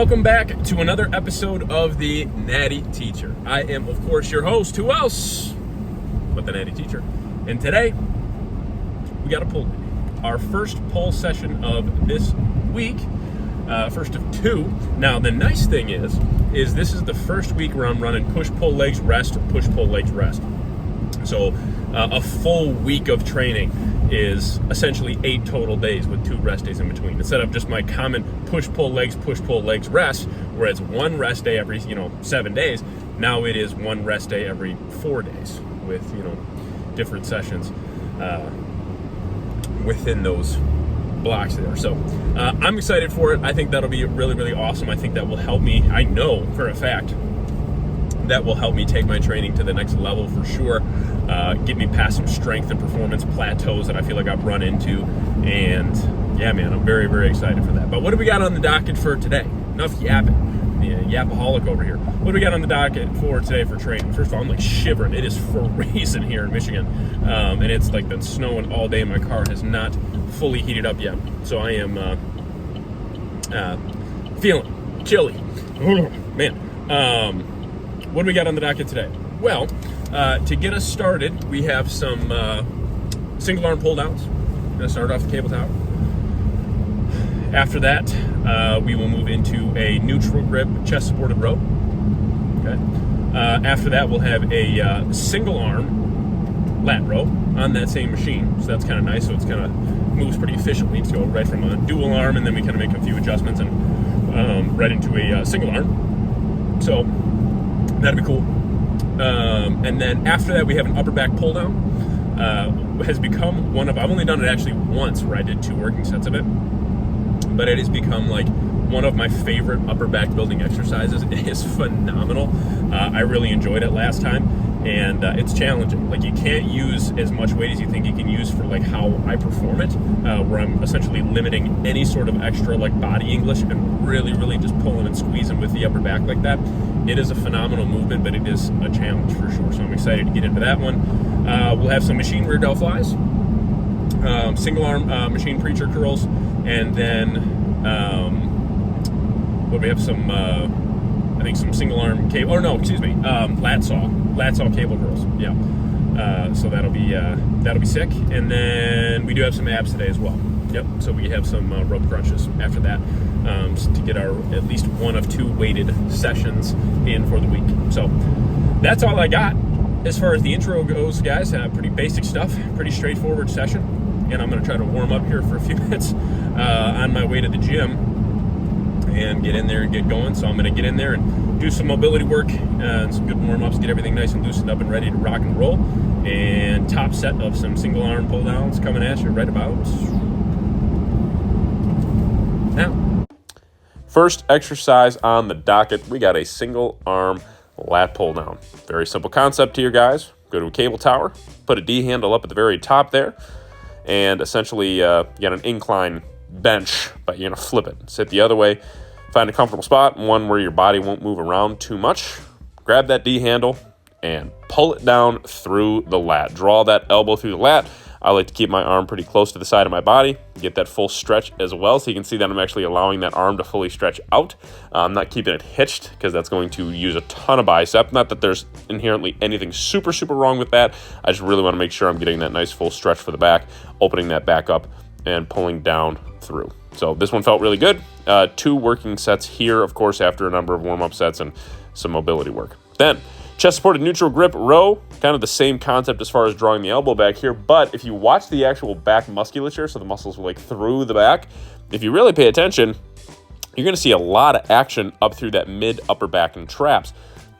Welcome back to another episode of the Natty Teacher. I am, of course, your host. Who else but the Natty Teacher? And today, we got a pull day. Our first pull session of this week, first of two. Now, the nice thing is this is the first week where I'm running push-pull legs rest, push-pull legs rest. So a full week of training is essentially 8 total days with 2 rest days in between. Instead of just my common push-pull legs rest, where it's 1 rest day every 7 days, now it is 1 rest day every 4 days with different sessions within those blocks there. So I'm excited for it. I think that'll be really, really awesome. I think that will help me. I know for a fact that will help me take my training to the next level for sure. Get me past some strength and performance plateaus that I feel like I've run into. And yeah, man, I'm very, very excited for that. But what do we got on the docket for today? Enough yapping. Yapaholic over here. What do we got on the docket for today for training? First of all, I'm like shivering. It is freezing here in Michigan. And it's like been snowing all day and my car has not fully heated up yet. So I am feeling chilly. Man. What do we got on the docket today? Well, to get us started, we have some single arm pull downs. I'm going to start off the cable tower. After that, we will move into a neutral grip chest supported row. Okay. After that, we'll have a single arm lat row on that same machine. So that's kind of nice. So it's kind of moves pretty efficiently to go right from a dual arm, and then we kind of make a few adjustments and right into a single arm. So that'd be cool. And then after that, we have an upper back pull down. Has become one of, I've only done it actually once where I did 2 working sets of it, but it has become like one of my favorite upper back building exercises. It is phenomenal. I really enjoyed it last time, and it's challenging. Like, you can't use as much weight as you think you can use for like how I perform it, where I'm essentially limiting any sort of extra like body English and really, really just pulling and squeezing with the upper back like that. It is a phenomenal movement, but it is a challenge for sure. So I'm excited to get into that one. We'll have some machine rear delt flies, single arm machine preacher curls, and then we have some I think some single arm cable, or no, excuse me, lat saw cable curls. Yeah. So that'll be sick. And then we do have some abs today as well. Yep. So we have some rope crunches after that, to get our at least 1 of 2 weighted sessions in for the week. So that's all I got as far as the intro goes, guys. Pretty basic stuff, pretty straightforward session. And I'm going to try to warm up here for a few minutes on my way to the gym and get in there and get going. So I'm going to get in there and do some mobility work and some good warm-ups, get everything nice and loosened up and ready to rock and roll. And top set of some single arm pull downs coming at you right about now. First exercise on the docket, we got a single arm lat pull down. Very simple concept here, guys. Go to a cable tower, put a D handle up at the very top there, and essentially you got an incline bench, but you're gonna flip it. Sit the other way, find a comfortable spot, one where your body won't move around too much. Grab that D handle and pull it down through the lat. Draw that elbow through the lat. I like to keep my arm pretty close to the side of my body, get that full stretch as well, so you can see that I'm actually allowing that arm to fully stretch out. I'm not keeping it hitched because that's going to use a ton of bicep. Not that there's inherently anything super, super wrong with that. I just really want to make sure I'm getting that nice full stretch for the back, opening that back up and pulling down through. So this one felt really good. 2 working sets here, of course, after a number of warm-up sets and some mobility work. Then chest supported neutral grip row, kind of the same concept as far as drawing the elbow back here, but if you watch the actual back musculature, so the muscles are like through the back, if you really pay attention, you're going to see a lot of action up through that mid upper back and traps.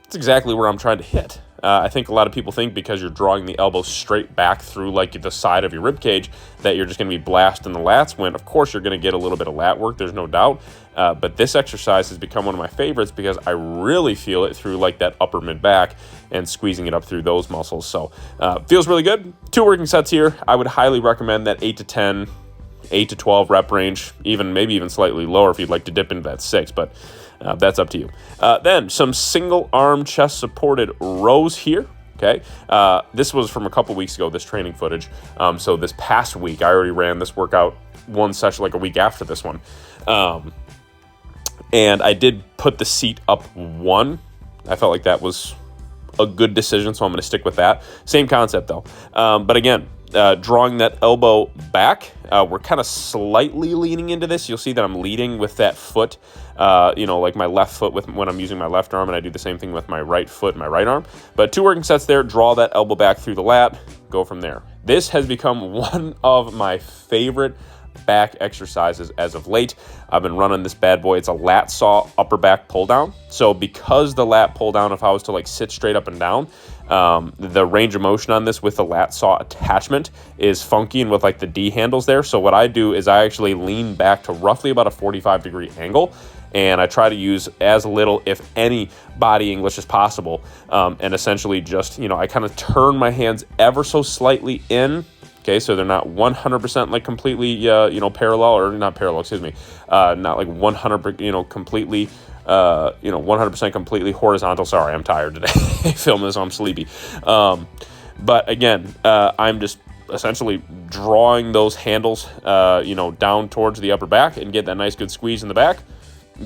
That's exactly where I'm trying to hit. I think a lot of people think because you're drawing the elbow straight back through like the side of your rib cage that you're just going to be blasting the lats, when of course you're going to get a little bit of lat work, there's no doubt. But this exercise has become one of my favorites because I really feel it through like that upper mid back and squeezing it up through those muscles. So feels really good. 2 working sets here. I would highly recommend that 8 to 10, 8 to 12 rep range, maybe even slightly lower if you'd like to dip into that 6, but that's up to you. Then some single arm chest supported rows here. Okay, this was from a couple weeks ago, this training footage. So this past week, I already ran this workout one session like a week after this one. And I did put the seat up one. I felt like that was a good decision, so I'm going to stick with that. Same concept, though. But again, drawing that elbow back, we're kind of slightly leaning into this. You'll see that I'm leading with that foot, like my left foot when I'm using my left arm, and I do the same thing with my right foot and my right arm. But 2 working sets there, draw that elbow back through the lat, go from there. This has become one of my favorite back exercises as of late. I've been running this bad boy. It's a lat saw upper back pull down. So because the lat pull down, if I was to like sit straight up and down, the range of motion on this with the lat saw attachment is funky and with like the D handles there. So what I do is I actually lean back to roughly about a 45-degree angle, and I try to use as little, if any, body English as possible, and essentially just, I kind of turn my hands ever so slightly in. Okay, so they're not 100% like completely, parallel, or not parallel, excuse me, not like 100%, completely, 100% completely horizontal. Sorry, I'm tired today. Filming this, I'm sleepy. But again, I'm just essentially drawing those handles, down towards the upper back and get that nice good squeeze in the back.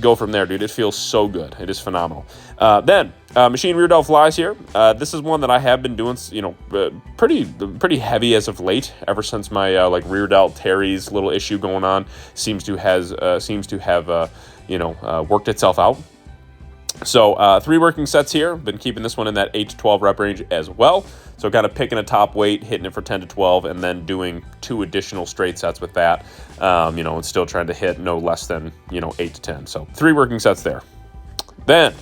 Go from there, dude. It feels so good. It is phenomenal. Then machine rear delt flies here. This is one that I have been doing, pretty heavy as of late. Ever since my rear delt teres little issue going on seems to have worked itself out. So 3 working sets here. Been keeping this one in that 8 to 12 rep range as well. So kind of picking a top weight, hitting it for 10 to 12, and then doing 2 additional straight sets with that, and still trying to hit no less than, 8 to 10. So 3 working sets there. Then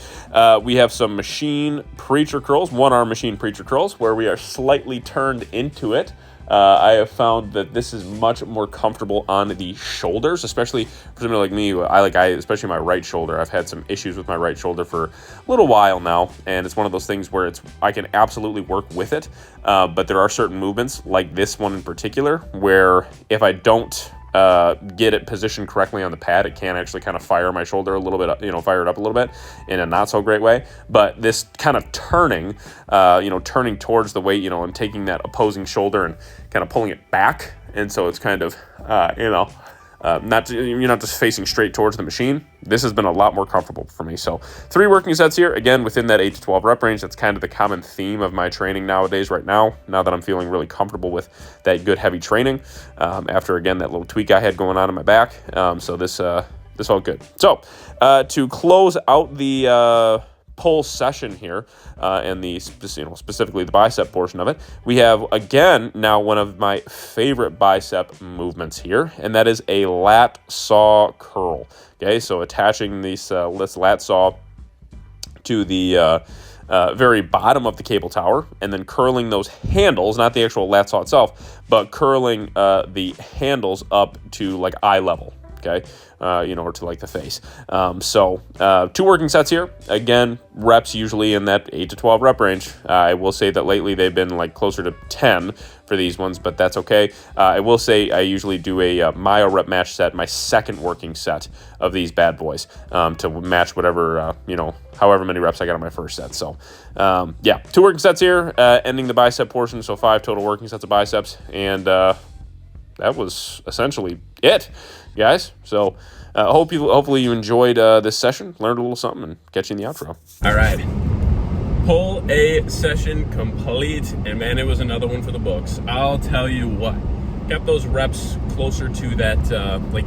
we have some machine preacher curls, 1-arm machine preacher curls, where we are slightly turned into it. I have found that this is much more comfortable on the shoulders, especially for somebody like me. Especially my right shoulder. I've had some issues with my right shoulder for a little while now, and it's one of those things where I can absolutely work with it, but there are certain movements, like this one in particular, where if I don't get it positioned correctly on the pad, it can actually kind of fire my shoulder a little bit, fire it up a little bit in a not so great way. But this kind of turning towards the weight, and taking that opposing shoulder and kind of pulling it back. And so it's kind of, you're not just facing straight towards the machine. This has been a lot more comfortable for me. So 3 working sets here, again, within that 8 to 12 rep range. That's kind of the common theme of my training nowadays right now that I'm feeling really comfortable with that good heavy training, after, again, that little tweak I had going on in my back. So this felt good. So to close out the pull session here, and specifically the bicep portion of it, we have, again, now one of my favorite bicep movements here, and that is a lat saw curl. Okay, so attaching this lat saw to the very bottom of the cable tower, and then curling those handles, not the actual lat saw itself, but curling the handles up to like eye level. Okay, or to like the face. So 2 working sets here. Again, reps usually in that 8 to 12 rep range. I will say that lately they've been like closer to 10 for these ones, but that's okay. I will say I usually do a myo rep match set, my second working set of these bad boys, to match whatever, however many reps I got on my first set. So 2 working sets here, ending the bicep portion. So 5 total working sets of biceps, and that was essentially it, guys. So hopefully you enjoyed this session, learned a little something, and catch you in the outro. All right. Pull A session complete, and man, it was another one for the books. I'll tell you what, kept those reps closer to that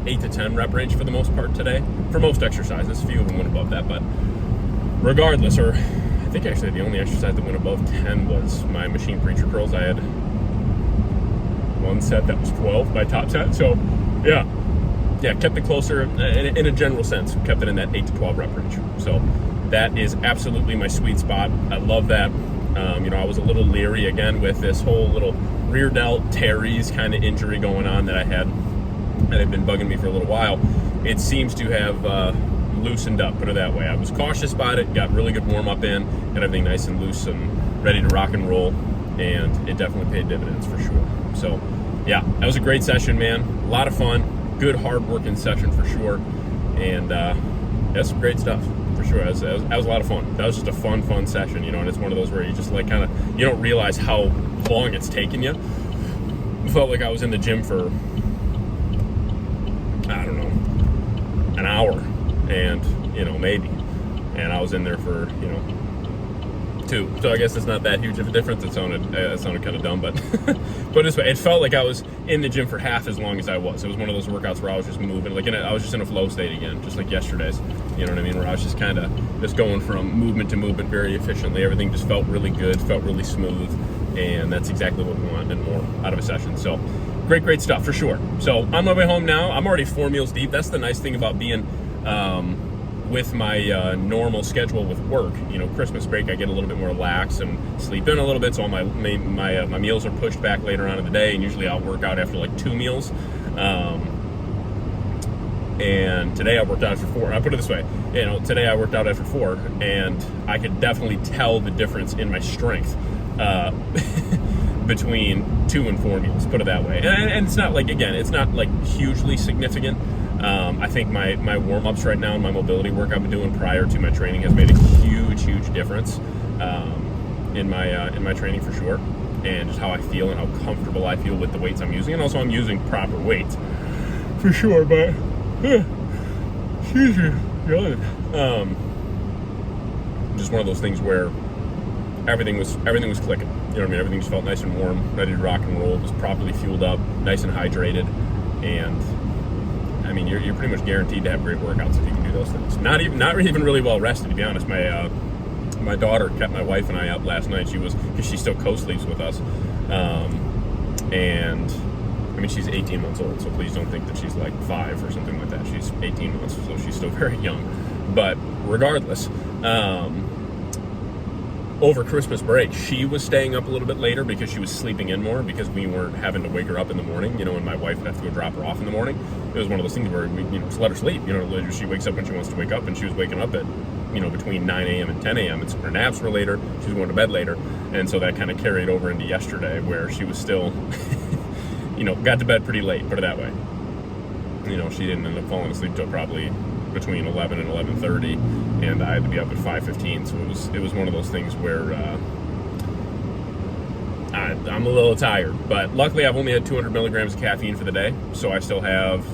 8 to 10 rep range for the most part today, for most exercises. A few of them went above that, but regardless, or I think actually the only exercise that went above 10 was my machine preacher curls. I had one set that was 12 by top set. So yeah, kept it closer in a general sense, kept it in that 8 to 12 rep range. So that is absolutely my sweet spot. I love that. I was a little leery again with this whole little rear delt teres kind of injury going on that I had, that had been bugging me for a little while. It seems to have loosened up, put it that way. I was cautious about it, got really good warm up in, got everything nice and loose and ready to rock and roll, and it definitely paid dividends for sure. So yeah, that was a great session, man. A lot of fun, good hard working session for sure, and that's some great stuff for sure. That was a lot of fun. That was just a fun session, and it's one of those where you just like kind of, you don't realize how long it's taken you. It felt like I was in the gym for, I don't know, an hour, and maybe. And I was in there for, 2. So I guess it's not that huge of a difference. It sounded kind of dumb, but but this way, it felt like I was in the gym for half as long as I was. It was one of those workouts where I was just moving, I was just in a flow state again, just like yesterday's. You know what I mean? Where I was just kind of just going from movement to movement very efficiently. Everything just felt really good, felt really smooth, and that's exactly what we want and more out of a session. So great stuff for sure. So on my way home now. I'm already 4 meals deep. That's the nice thing about being with my normal schedule with work. Christmas break, I get a little bit more lax and sleep in a little bit, so all my meals are pushed back later on in the day, and usually I'll work out after like 2 meals. And today I worked out after 4. I put it this way, today I worked out after 4, and I could definitely tell the difference in my strength between 2 and 4 meals, put it that way. And it's not like, again, it's not like hugely significant. I think my warm-ups right now and my mobility work I've been doing prior to my training has made a huge difference in my training for sure, and just how I feel and how comfortable I feel with the weights I'm using. And also I'm using proper weights for sure, but excuse me, just one of those things where everything was clicking. You know what I mean? Everything just felt nice and warm, ready to rock and roll. It was properly fueled up, nice and hydrated, and I mean, you're pretty much guaranteed to have great workouts if you can do those things. Not even really well rested, to be honest. My daughter kept my wife and I up last night. Because she still co-sleeps with us, and I mean, she's 18 months old, so please don't think that she's like 5 or something like that. She's 18 months, so she's still very young. But regardless, over Christmas break, she was staying up a little bit later because she was sleeping in more, because we weren't having to wake her up in the morning, and my wife would have to go drop her off in the morning. It was one of those things where we, just let her sleep. She wakes up when she wants to wake up, and she was waking up at, between 9 a.m. and 10 a.m. Her naps were later. She was going to bed later. And so that kind of carried over into yesterday, where she was still, got to bed pretty late, put it that way. She didn't end up falling asleep till probably between 11 and 11:30, and I had to be up at 5:15. So it was one of those things where I'm a little tired, but luckily I've only had 200 milligrams of caffeine for the day, so I still have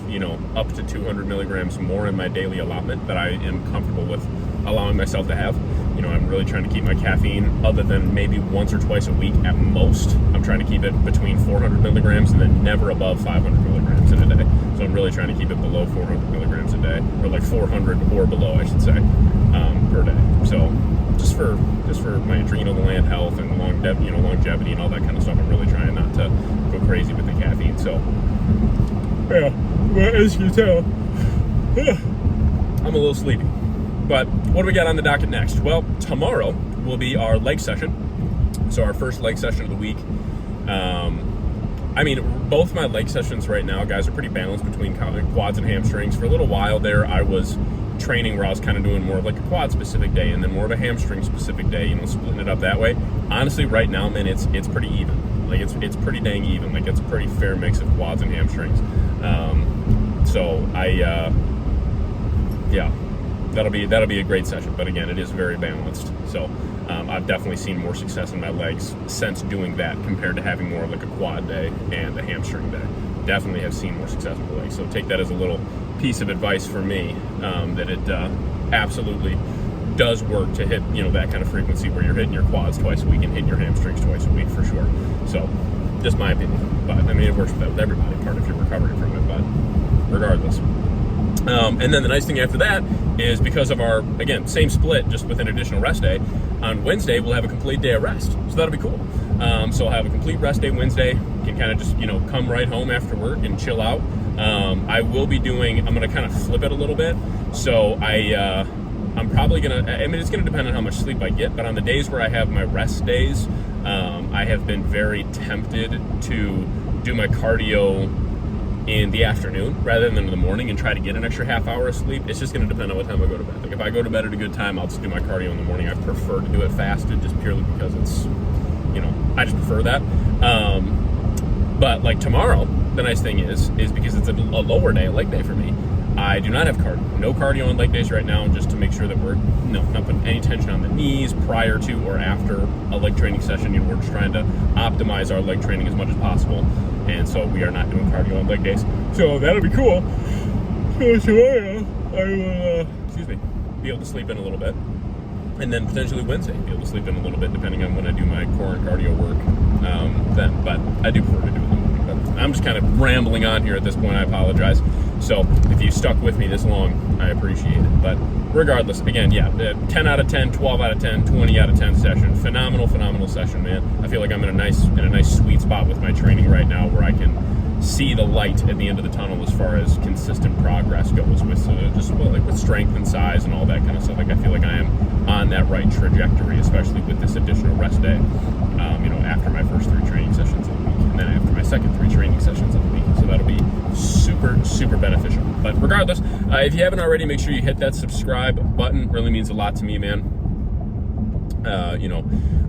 up to 200 milligrams more in my daily allotment that I am comfortable with allowing myself to have. I'm really trying to keep my caffeine, other than maybe once or twice a week at most, I'm trying to keep it between 400 milligrams and then never above 500 milligrams in a day. So I'm really trying to keep it below 400 milligrams a day, or like 400 or below, I should say, per day. So just for my adrenal gland health and longevity and all that kind of stuff, I'm really trying not to go crazy with the caffeine. So yeah, well, as you tell, I'm a little sleepy. But what do we got on the docket next? Well, tomorrow will be our leg session. So our first leg session of the week. Both my leg sessions right now, guys, are pretty balanced between quads and hamstrings. For a little while there, I was training where I was kind of doing more of like a quad specific day and then more of a hamstring specific day, splitting it up that way. Honestly, right now, man, it's pretty even. Like it's pretty dang even. Like it's a pretty fair mix of quads and hamstrings. That'll be a great session. But again, it is very balanced. So I've definitely seen more success in my legs since doing that compared to having more of like a quad day and a hamstring day. Definitely have seen more success with the legs. So take that as a little piece of advice for me, that it absolutely does work to hit that kind of frequency where you're hitting your quads twice a week and hitting your hamstrings twice a week for sure. So just my opinion, but it works with everybody part if you're recovering from it, but regardless. And then the nice thing after that is, because of our, again, same split, just with an additional rest day, on Wednesday we'll have a complete day of rest. So that'll be cool. So I'll have a complete rest day Wednesday. Can kind of just, come right home after work and chill out. I will be I'm going to kind of flip it a little bit. So I'm probably going to, it's going to depend on how much sleep I get, but on the days where I have my rest days, I have been very tempted to do my cardio in the afternoon rather than in the morning and try to get an extra half hour of sleep. It's just going to depend on what time I go to bed. Like if I go to bed at a good time, I'll just do my cardio in the morning. I prefer to do it fasted just purely because it's, I just prefer that. But like tomorrow, the nice thing is because it's a lower day, a leg day for me, I do not have cardio. No cardio on leg days right now, just to make sure that we're not putting any tension on the knees prior to or after a leg training session. We're just trying to optimize our leg training as much as possible. And so we are not doing cardio on leg days. So that'll be cool. So tomorrow I will, be able to sleep in a little bit. And then potentially Wednesday, be able to sleep in a little bit, depending on when I do my core and cardio work then. But I do prefer to do it in the morning. But I'm just kind of rambling on here at this point. I apologize. So if you stuck with me this long, I appreciate it. But regardless, again, yeah, 10 out of 10, 12 out of 10, 20 out of 10 session. Phenomenal session, man. I feel like I'm in a nice sweet spot with my training right now, where I can see the light at the end of the tunnel as far as consistent progress goes with with strength and size and all that kind of stuff. Like, I feel like I am on that right trajectory, especially with this additional rest day. After my first 3 training sessions of the week, and then after my second 3 training sessions of the week. So that'll be super beneficial. But regardless, if you haven't already, make sure you hit that subscribe button. Really means a lot to me, man.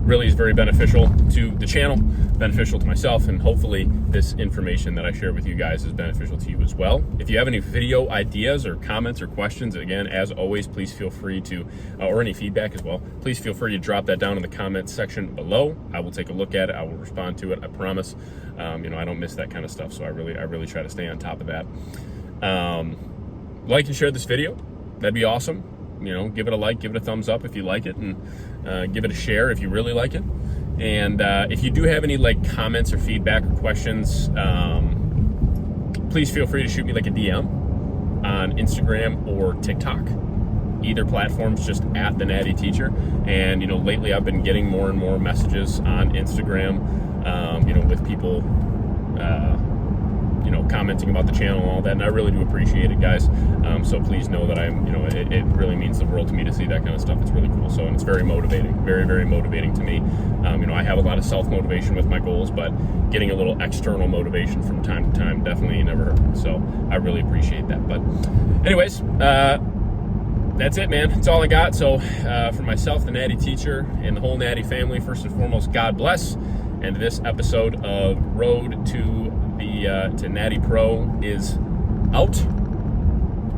Really is very beneficial to the channel, beneficial to myself, and hopefully this information that I share with you guys is beneficial to you as well. If you have any video ideas or comments or questions, again, as always, please feel free to, or any feedback as well, please feel free to drop that down in the comment section below. I will take a look at it. I will respond to it. I promise. I don't miss that kind of stuff, so I really try to stay on top of that. Like and share this video. That'd be awesome. Give it a like, give it a thumbs up if you like it, and give it a share if you really like it. And if you do have any comments or feedback or questions, please feel free to shoot me a DM on Instagram or TikTok. Either platform's just at the Natty Teacher. And lately I've been getting more and more messages on Instagram, with people commenting about the channel and all that, and I really do appreciate it, guys. So please know that I'm, it really means the world to me to see that kind of stuff. It's really cool. So, and it's very motivating, very motivating to me. I have a lot of self-motivation with my goals, but getting a little external motivation from time to time definitely never hurt. So I really appreciate that. But anyways, that's it, man. That's all I got. So for myself, the Natty Teacher, and the whole Natty family, first and foremost, God bless. And this episode of Road to Natty Pro is out.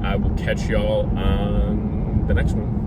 I will catch y'all on the next one.